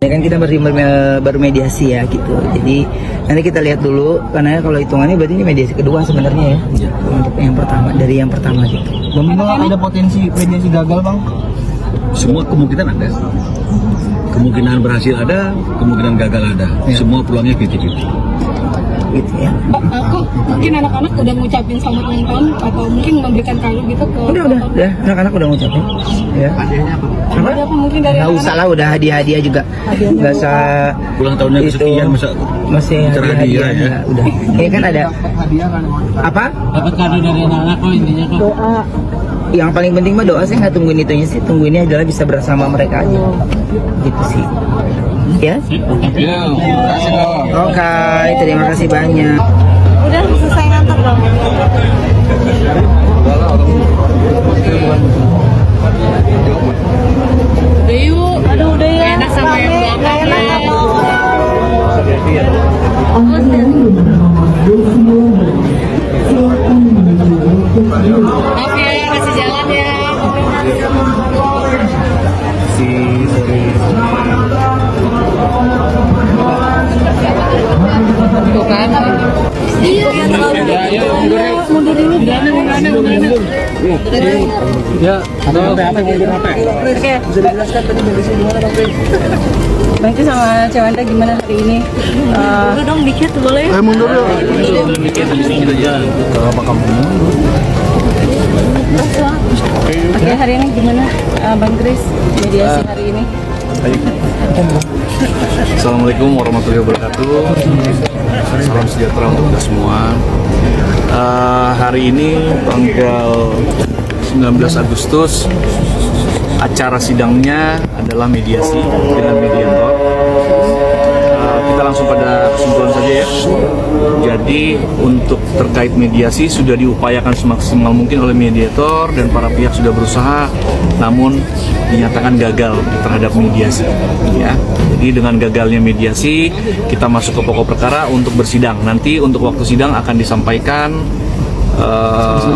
Ya kan kita baru mediasi ya gitu. Jadi nanti kita lihat dulu karena kalau hitungannya berarti ini mediasi kedua sebenarnya ya. Untuk yang pertama dari yang pertama gitu. Memang ada potensi mediasi gagal, Bang? Semua kemungkinan ada. Kemungkinan berhasil ada, kemungkinan gagal ada. Ya. Semua peluangnya 50-50. Gitu ya. Kok mungkin anak-anak udah ngucapin selamat ulang tahun atau mungkin memberikan kalung gitu ke Udah, anak-anak udah ngucapin. Ya. Apa mungkin dari Nggak usah lah, udah hadiah-hadiah juga. Nggak usah Ulang tahunnya kesekian masih bicara hadiah hadiah ya. Udah. Ini kan ada apa? Dapat kado dari anak-anak kok intinya kok. doa. Yang paling penting mah doa, saya nggak tungguin itunya sih, tungguinnya adalah bisa bersama mereka aja. Gitu sih. Ya? Oke, terima kasih banyak. Udah selesai ngantor dong. Udah yuk. Aduh udah ya. Enak sama yang belakang ya. Maaf ya, kasih jalan ya. Tuh kan. Iya, mundur dulu. Ya, ada HP mundur HP. Oke. Bisa dijelaskan tadi dari sini gimana, Bang? Bang Ki sama Cewanda gimana hari ini? Mundur dong dikit boleh? Mundur yuk. Oke, hari ini gimana Bang Kris mediasi hari ini? Assalamualaikum warahmatullahi wabarakatuh. Salam sejahtera untuk kita semua. Hari ini tanggal 19 Agustus, acara sidangnya adalah mediasi dengan mediator. Kita langsung pada kesimpulan saja ya. Jadi untuk terkait mediasi sudah diupayakan semaksimal mungkin oleh mediator dan para pihak sudah berusaha, namun dinyatakan gagal terhadap mediasi. Ya, jadi dengan gagalnya mediasi kita masuk ke pokok perkara untuk bersidang. Nanti untuk waktu sidang akan disampaikan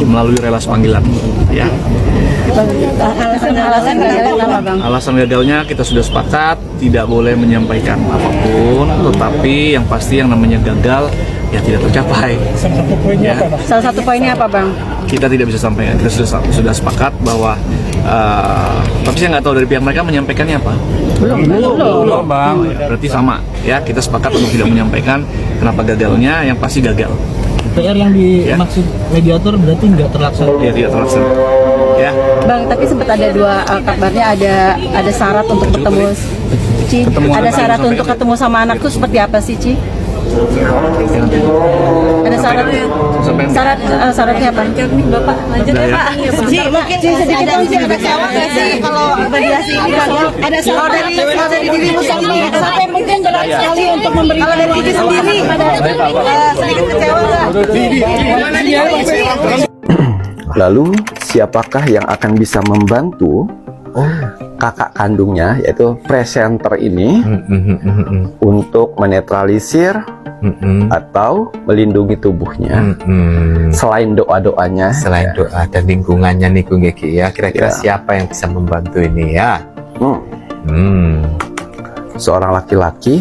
melalui relas panggilan. Ya. Alasan gagalnya apa Bang? Alasan gagalnya kita sudah sepakat tidak boleh menyampaikan apapun, tetapi yang pasti yang namanya gagal ya tidak tercapai. Salah satu poinnya apa Bang? Kita tidak bisa sampaikan. Kita sudah sepakat bahwa tapi saya nggak tahu dari pihak mereka menyampaikannya apa. Belum Bang. Berarti sama ya, kita sepakat untuk tidak menyampaikan kenapa gagalnya, yang pasti gagal. PR yang dimaksud mediator berarti nggak terlaksana. Ya tidak terlaksana. Ya. Bang, tapi sempat ada dua kabarnya ada syarat untuk bertemu Ci. Ada syarat untuk ketemu sama anak tuh seperti apa sih Ci? Ada syaratnya apa? Bapak lanjut ya Pak. Ci, mungkin sedikit dong Ci, ada syarat nggak sih kalau mediasi ini gagal? Ada syarat dari dirimu sendiri sampai mungkin berat sekali untuk memberi kalau dari diri sendiri sedikit kecewa nggak? Lalu siapakah yang akan bisa membantu kakak kandungnya, yaitu presenter ini, untuk menetralisir atau melindungi tubuhnya, selain doa-doanya, selain doa dan lingkungannya nih Kung Geki ya, kira-kira siapa yang bisa membantu ini ya? Seorang laki-laki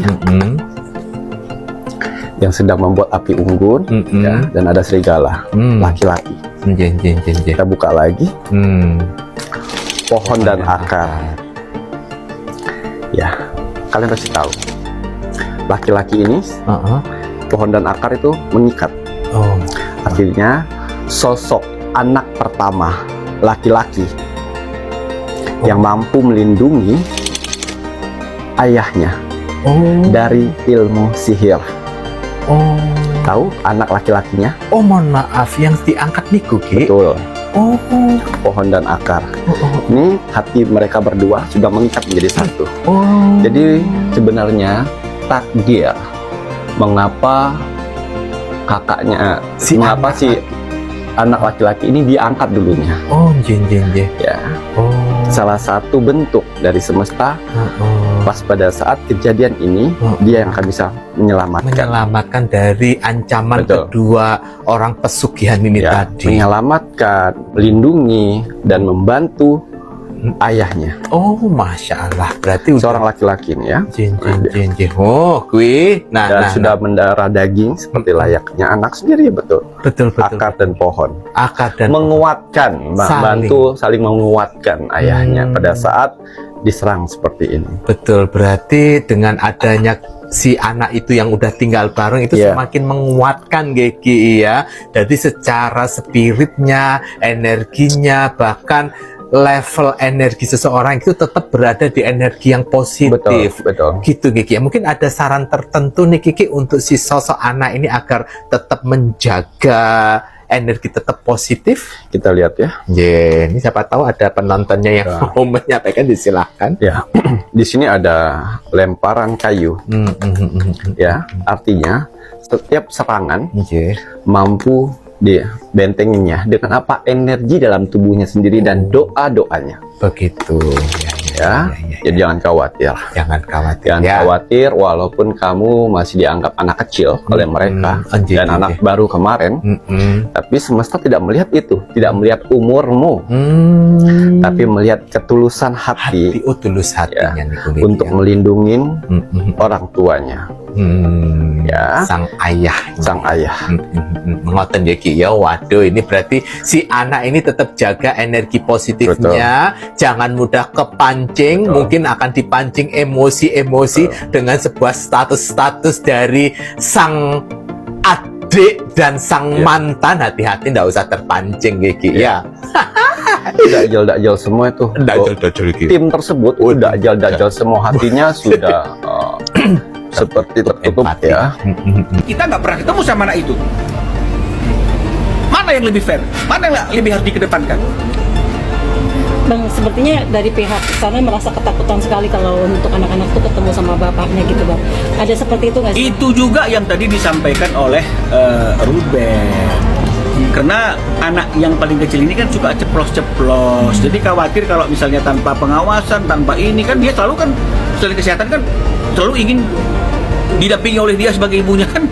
yang sedang membuat api unggun, ya, dan ada serigala, laki-laki. Kita buka lagi, pohon dan akar. Ya, kalian pasti tahu, laki-laki ini, pohon dan akar itu mengikat. Akhirnya sosok anak pertama laki-laki yang mampu melindungi ayahnya dari ilmu sihir. Tahu anak laki-lakinya? Mohon maaf, yang diangkat nih Ki. Betul. Pohon dan akar. Ini hati mereka berdua sudah mengikat menjadi satu. Jadi sebenarnya takdir mengapa kakaknya, mengapa si anak laki-laki ini diangkat dulunya. Ya. Salah satu bentuk dari semesta, pas pada saat kejadian ini, dia yang akan bisa menyelamatkan dari ancaman kedua orang pesugihan ini ya, tadi. menyelamatkan, melindungi, dan membantu ayahnya. Oh, masya Allah. Berarti Seorang laki-laki nih ya. Jin. Oh, kui. Dan sudah mendarah daging seperti layaknya anak sendiri, betul. Betul. Akar dan pohon. Akar dan Menguatkan, bantu saling menguatkan ayahnya pada saat diserang seperti ini. Betul, berarti dengan adanya si anak itu yang udah tinggal bareng itu semakin menguatkan Geki ya. Jadi secara spiritnya, energinya, bahkan level energi seseorang itu tetap berada di energi yang positif. Betul. Gitu Geki. Mungkin ada saran tertentu nih Geki untuk si sosok anak ini agar tetap menjaga energi tetap positif. Kita lihat ya. Ini siapa tahu ada penontonnya yang mau menyampaikan, disilahkan. Ya, di sini ada lemparan kayu. Ya, artinya setiap serangan mampu dibentenginya dengan apa? Energi dalam tubuhnya sendiri dan doa-doanya. Begitu. Jadi jangan khawatir. Jangan khawatir walaupun kamu masih dianggap anak kecil oleh mereka dan anak baru kemarin. Tapi semesta tidak melihat itu, tidak melihat umurmu, tapi melihat ketulusan hati. Tulus hatinya nih, untuk melindungi orang tuanya. Sang ayah. Ngoten Geki ya. Waduh, ini berarti si anak ini tetap jaga energi positifnya. Jangan mudah kepancing. Mungkin akan dipancing emosi-emosi dengan sebuah status-status dari sang adik dan sang mantan. Hati-hati, nggak usah terpancing Geki ya. Dajjal semua itu. Tim tersebut dajjal semua, hatinya sudah seperti tertutup ya. Kita nggak pernah ketemu sama anak itu. Mana yang lebih fair? Mana yang lebih harus dikedepankan? Bang, sepertinya dari pihak sana merasa ketakutan sekali kalau untuk anak-anak itu ketemu sama bapaknya gitu Bang. Ada seperti itu nggak sih? Itu juga yang tadi disampaikan oleh Ruben. Karena anak yang paling kecil ini kan suka ceplos-ceplos. Jadi khawatir kalau misalnya tanpa pengawasan, tanpa ini kan dia selalu kan selain kesehatan kan selalu ingin didampingi oleh dia sebagai ibunya kan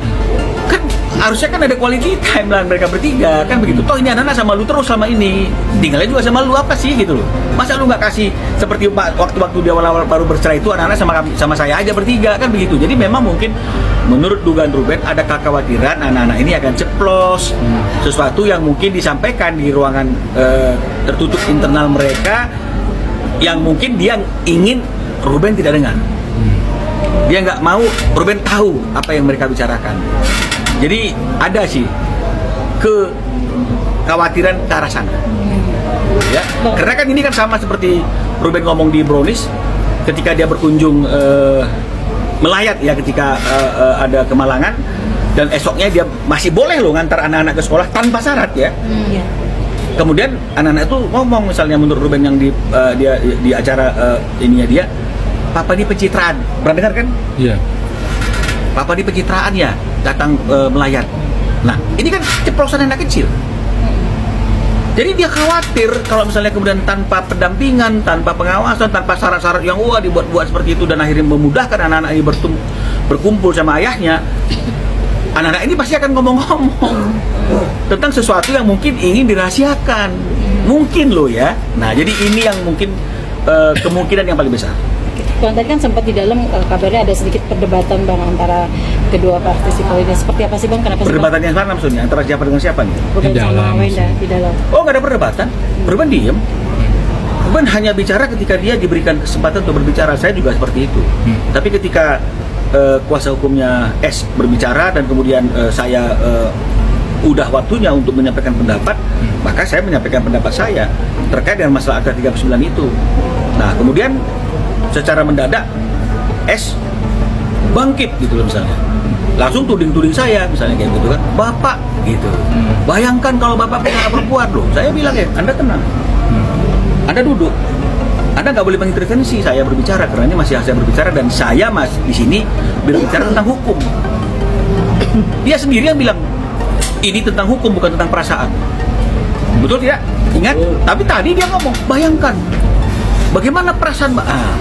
harusnya kan ada quality time lah mereka bertiga kan begitu. Toh ini anak-anak sama lu terus sama ini, tinggalnya juga sama lu, apa sih gitu loh. Masa lu nggak kasih seperti waktu dia awal-awal baru bercerai itu anak-anak sama saya aja bertiga kan begitu. Jadi memang mungkin menurut dugaan Ruben ada kekhawatiran anak-anak ini akan ceplos sesuatu yang mungkin disampaikan di ruangan tertutup internal mereka yang mungkin dia ingin Ruben tidak dengar. Dia nggak mau Ruben tahu apa yang mereka bicarakan. Jadi ada sih kekhawatiran ke arah sana. Ya, karena kan ini kan sama seperti Ruben ngomong di Brownies ketika dia berkunjung melayat ya ketika ada kemalangan dan esoknya dia masih boleh loh ngantar anak-anak ke sekolah tanpa syarat ya. Kemudian anak-anak itu ngomong misalnya menurut Ruben yang di acara ininya dia, Papa di pencitraan, pernah dengar kan? Iya. Papa di pencitraan ya datang melayat. Nah ini kan ceplosan anak kecil. Jadi dia khawatir kalau misalnya kemudian tanpa pendampingan, tanpa pengawasan, tanpa syarat-syarat yang dibuat-buat seperti itu dan akhirnya memudahkan anak-anak ini berkumpul sama ayahnya, anak-anak ini pasti akan ngomong-ngomong tentang sesuatu yang mungkin ingin dirahasiakan. Mungkin loh ya. Nah jadi ini yang mungkin kemungkinan yang paling besar. Bang, tadi kan sempat di dalam kabarnya ada sedikit perdebatan Bang antara kedua partisipal ini. Seperti apa sih Bang? Kenapa Perdebatannya mana maksudnya? Antara siapa dengan siapa nih? Ruben sama Wenda di dalam. Oh, nggak ada perdebatan. Ruben diem. Ruben hanya bicara ketika dia diberikan kesempatan untuk berbicara. Saya juga seperti itu. Tapi ketika kuasa hukumnya S berbicara dan kemudian saya udah waktunya untuk menyampaikan pendapat, maka saya menyampaikan pendapat saya terkait dengan masalah Akta 39 itu. Nah, kemudian secara mendadak S bangkit gitu loh misalnya, langsung tuding-tuding saya misalnya kayak gitu kan, Bapak gitu, bayangkan kalau Bapak punya anak perempuan loh. Saya bilang ya, Anda tenang, Anda duduk, Anda nggak boleh mengintervensi saya berbicara karena ini masih saya berbicara dan saya mas di sini berbicara tentang hukum. Dia sendiri yang bilang ini tentang hukum bukan tentang perasaan, betul tidak? Ingat? Tapi tadi dia ngomong, bayangkan bagaimana perasaan,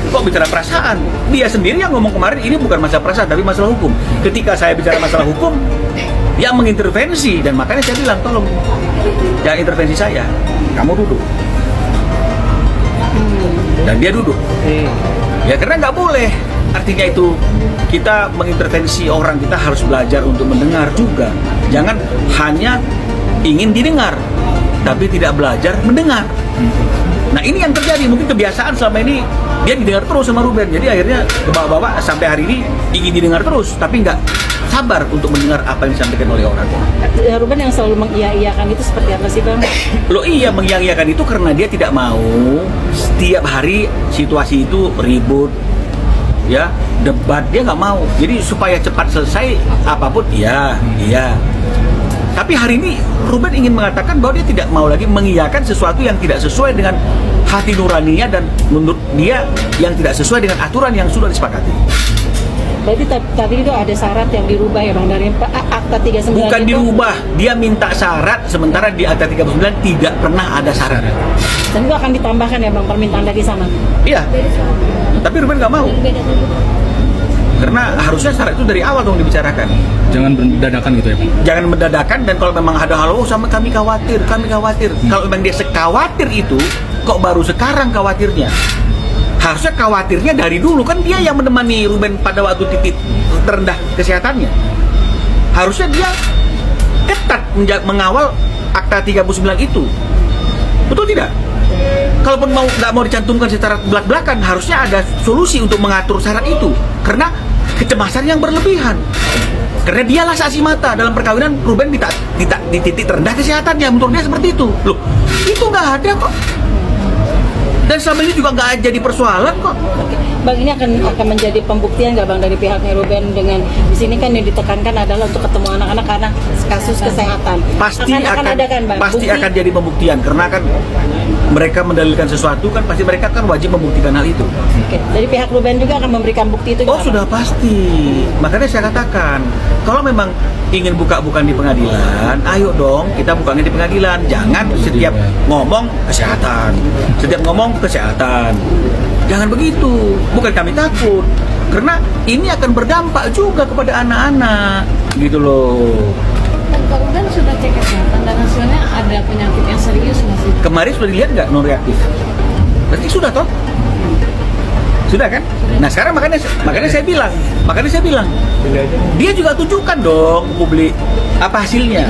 kok bicara perasaan? Dia sendiri yang ngomong kemarin ini bukan masalah perasaan tapi masalah hukum. Ketika saya bicara masalah hukum, dia mengintervensi dan makanya saya bilang tolong jangan intervensi saya, kamu duduk. dan dia duduk. Ya karena nggak boleh. Artinya itu kita mengintervensi orang, kita harus belajar untuk mendengar juga. Jangan hanya ingin didengar, tapi tidak belajar mendengar. Nah ini yang terjadi, mungkin kebiasaan selama ini dia didengar terus sama Ruben, jadi akhirnya ke bawah-bawah sampai hari ini ingin didengar terus, tapi nggak sabar untuk mendengar apa yang disampaikan oleh orang. Ruben yang selalu mengiya-iyakan itu seperti apa sih Bang? Loh iya, mengiyakan itu karena dia tidak mau setiap hari situasi itu ribut, ya debat, dia nggak mau. Jadi supaya cepat selesai apapun, iya. Tapi hari ini Ruben ingin mengatakan bahwa dia tidak mau lagi mengiyakan sesuatu yang tidak sesuai dengan hati nuraninya dan menurut dia yang tidak sesuai dengan aturan yang sudah disepakati. Berarti tadi itu ada syarat yang dirubah ya Bang dari Akta 39 Bukan itu? dirubah, dia minta syarat, sementara di Akta 39 tidak pernah ada syarat. Dan itu akan ditambahkan ya Bang permintaan dari sana? Iya, tapi Ruben nggak mau. Karena harusnya syarat itu dari awal dong dibicarakan. Jangan berdadakan gitu ya Pak. Jangan mendadakan, dan kalau memang ada hal, oh sama kami khawatir. Kalau memang dia sekhawatir itu, kok baru sekarang khawatirnya? Harusnya khawatirnya dari dulu, kan dia yang menemani Ruben pada waktu titik terendah kesehatannya. Harusnya dia ketat mengawal Akta 39 itu. Betul tidak? Kalaupun nggak mau dicantumkan secara belak-belakan, harusnya ada solusi untuk mengatur syarat itu. Karena kecemasan yang berlebihan. Karena dialah saksi mata dalam perkawinan Ruben di titik terendah kesehatannya. Menurut dia seperti itu. Loh, itu nggak ada kok. Dan selama ini juga nggak jadi persoalan kok. Oke. Bang, ini akan menjadi pembuktian nggak Bang dari pihaknya Ruben dengan di sini kan yang ditekankan adalah untuk ketemu anak-anak karena kasus kesehatan. Pasti akan ada kan Bang? pasti Bukti? akan jadi pembuktian karena kan mereka mendalilkan sesuatu, kan pasti mereka kan wajib membuktikan hal itu. Oke. Dari pihak Ruben juga akan memberikan bukti itu. Oh nggak, sudah Bang? pasti. Makanya saya katakan, kalau memang ingin buka-bukan di pengadilan, ayo dong kita bukanya di pengadilan. Jangan setiap ngomong kesehatan, Jangan begitu. Bukan kami takut, karena ini akan berdampak juga kepada anak-anak, gitu loh. Pak Ruben sudah cek kesehatan dan hasilnya ada penyakit yang serius nggak sih? Kemarin sudah dilihat nggak non reaktif? Berarti sudah toh? Sudah kan? Nah sekarang makanya saya bilang, dia juga tunjukkan dong ke publik apa hasilnya.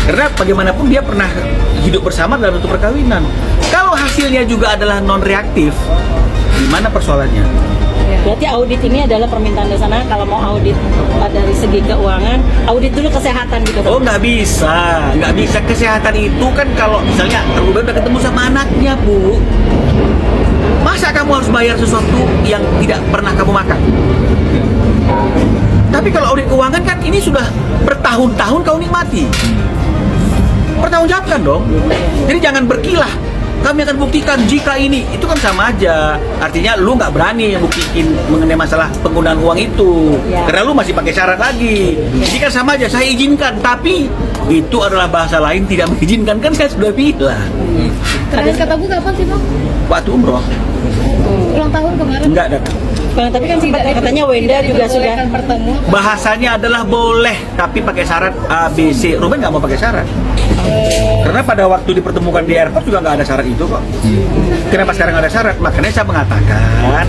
Karena bagaimanapun dia pernah hidup bersama dalam satu perkawinan. Kalau hasilnya juga adalah non reaktif, gimana persoalannya? Berarti audit ini adalah permintaan dari sana kalau mau audit dari segi keuangan, audit dulu kesehatan gitu. Oh nggak bisa. Kesehatan itu kan kalau misalnya Ruben udah ketemu sama anaknya, Bu. Masa kamu harus bayar sesuatu yang tidak pernah kamu makan? Tapi kalau audit keuangan kan ini sudah bertahun-tahun kau nikmati. Pertanggungjawabkan dong. Jadi jangan berkilah. Kami akan buktikan jika ini, itu kan sama aja. Artinya lu nggak berani buktiin mengenai masalah penggunaan uang itu, Ya. karena lu masih pakai syarat lagi. Jadi kan sama aja, saya izinkan, tapi itu adalah bahasa lain tidak mengizinkan, kan saya sudah bilang. Terakhir kata Bu kapan sih Bang? Waktu umroh Ulang tahun kemarin? nggak datang. Bang, tapi kan sempat katanya Wenda juga sudah bertemu. Bahasanya adalah boleh, tapi pakai syarat A, B, C. Ruben nggak mau pakai syarat. Karena pada waktu dipertemukan di airport juga nggak ada syarat itu kok. Kenapa sekarang ada syarat? Makanya saya mengatakan